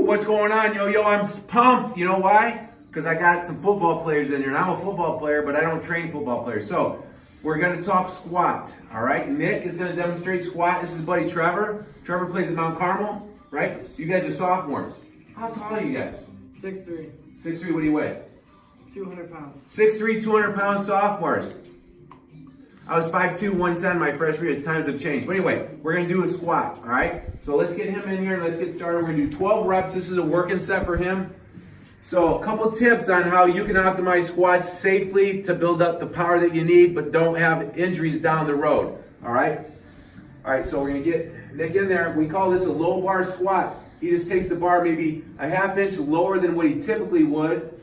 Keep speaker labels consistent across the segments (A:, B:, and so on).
A: What's going on? Yo, I'm pumped. You know why? Because I got some football players in here, and I'm a football player, but I don't train football players. So we're going to talk squat, all right? Nick is going to demonstrate squat. This is his buddy Trevor. Trevor plays at Mount Carmel, right? You guys are sophomores. How tall are you guys?
B: 6'3".
A: 6'3", what do you weigh?
B: 200 pounds.
A: 6'3", 200-pound sophomores. I was 5'2", 110 my freshman year. Times have changed. But anyway, we're going to do a squat, all right? So let's get him in here and let's get started. We're going to do 12 reps. This is a working set for him. So a couple tips on how you can optimize squats safely to build up the power that you need, but don't have injuries down the road, all right? All right, so we're going to get Nick in there. We call this a low bar squat. He just takes the bar maybe a half inch lower than what he typically would.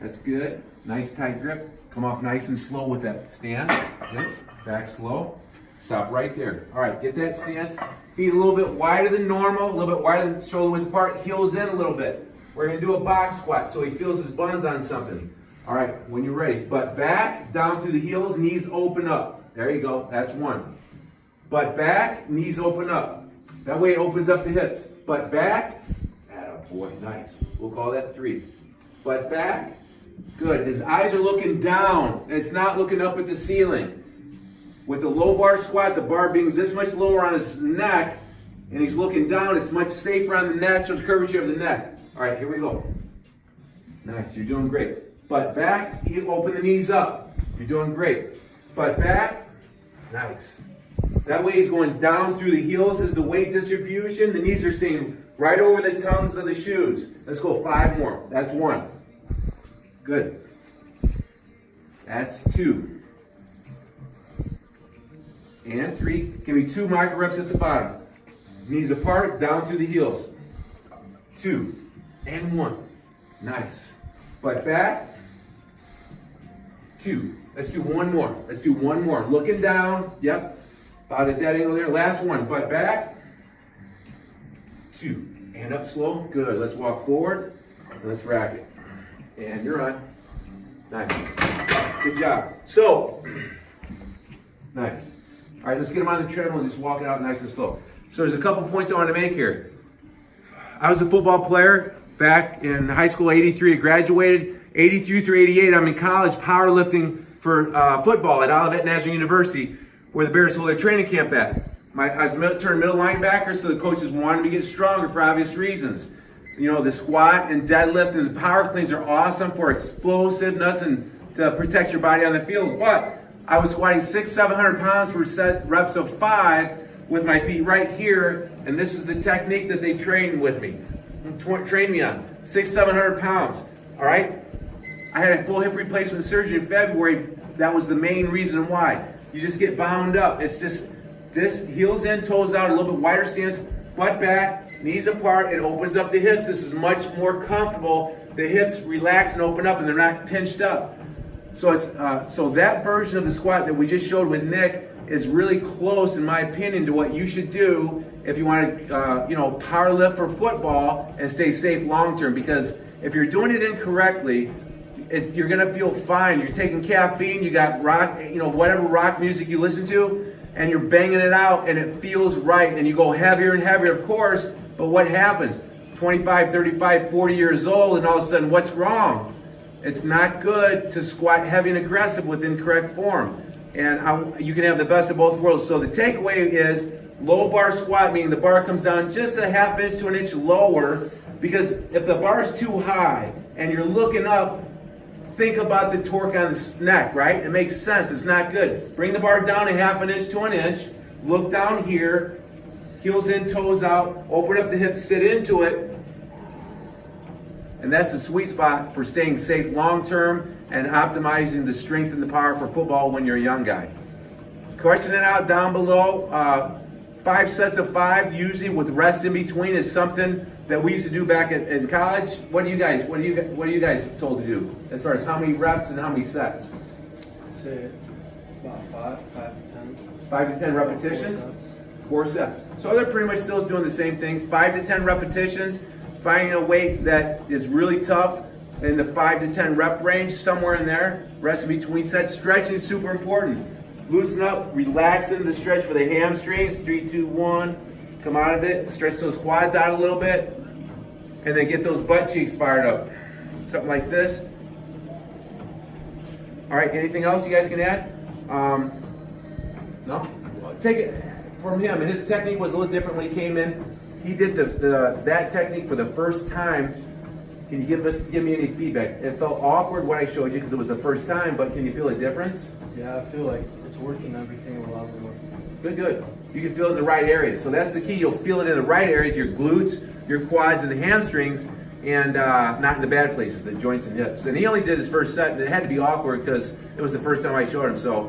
A: That's good. Nice tight grip. Come off nice and slow with that stance. Good. Back slow. Stop right there. All right, get that stance. Feet a little bit wider than normal, a little bit wider than shoulder width apart, heels in a little bit. We're going to do a box squat so he feels his buns on something. All right, when you're ready. Butt back, down through the heels, knees open up. There you go. That's one. Butt back, knees open up. That way it opens up the hips. Butt back. Attaboy, nice. We'll call that 3. Butt back. Good. His eyes are looking down. It's not looking up at the ceiling. With the low bar squat, the bar being this much lower on his neck, and he's looking down, it's much safer on the natural curvature of the neck. All right, here we go. Nice. You're doing great. Butt back. You open the knees up. You're doing great. Butt back. Nice. That way he's going down through the heels is the weight distribution. The knees are staying right over the tongues of the shoes. Let's go 5 more. That's 1. Good. That's 2. And 3. Give me 2 micro reps at the bottom. Knees apart, down through the heels. 2. And 1. Nice. Butt back. 2. Let's do 1 more. Let's do 1 more. Looking down. Yep. About at that angle there. Last one. Butt back. 2. And up slow. Good. Let's walk forward. And let's rack it. And you're on. Nice. Good job. So, nice. All right, let's get him on the treadmill and just walk it out nice and slow. So there's a couple points I want to make here. I was a football player back in high school, 83. I graduated 83 through 88. I'm in college powerlifting for football at Olivet Nazarene University, where the Bears hold their training camp at. I was turned middle linebacker, so the coaches wanted me to get stronger for obvious reasons. You know, the squat and deadlift and the power cleans are awesome for explosiveness and to protect your body on the field. But I was squatting 600-700 pounds for set reps of 5 with my feet right here, and this is the technique that they trained with me, trained me on, 600-700 pounds. All right, I had a full hip replacement surgery in February. That was the main reason why. You just get bound up. It's just this heels in, toes out, a little bit wider stance, butt back, knees apart. It opens up the hips. This is much more comfortable. The hips relax and open up, and they're not pinched up. So it's so that version of the squat that we just showed with Nick is really close, in my opinion, to what you should do if you want to, power lift for football and stay safe long term. Because if you're doing it incorrectly, you're gonna feel fine. You're taking caffeine, you got rock, whatever rock music you listen to, and you're banging it out, and it feels right, and you go heavier and heavier, of course. But what happens? 25, 35, 40 years old, and all of a sudden, what's wrong? It's not good to squat heavy and aggressive with incorrect form. And you can have the best of both worlds. So the takeaway is low bar squat, meaning the bar comes down just a half inch to an inch lower, because if the bar is too high and you're looking up, think about the torque on the neck, right? It makes sense. It's not good. Bring the bar down a half an inch to an inch. Look down here. Heels in, toes out. Open up the hips, sit into it. And that's the sweet spot for staying safe long term and optimizing the strength and the power for football when you're a young guy. Question it out down below. 5 sets of 5, usually with rest in between, is something that we used to do back in college. What are you guys told to do as far as how many reps and how many sets?
B: I'd say about 5 to 10.
A: 5 to 10 repetitions? 4 sets. So they're pretty much still doing the same thing. 5 to 10 repetitions. Finding a weight that is really tough in the 5 to 10 rep range, somewhere in there. Rest in between sets. Stretching is super important. Loosen up, relax into the stretch for the hamstrings. 3, 2, 1. Come out of it, stretch those quads out a little bit, and then get those butt cheeks fired up. Something like this. All right, anything else you guys can add? No? Well, take it from him. His technique was a little different when he came in. He did that technique for the first time. Can you give me any feedback? It felt awkward what I showed you because it was the first time, but can you feel a difference?
B: Yeah, I feel like it's working everything a lot more.
A: Good, good. You can feel it in the right areas. So that's the key. You'll feel it in the right areas, your glutes, your quads, and the hamstrings, and not in the bad places, the joints and hips. And he only did his first set, and it had to be awkward because it was the first time I showed him. So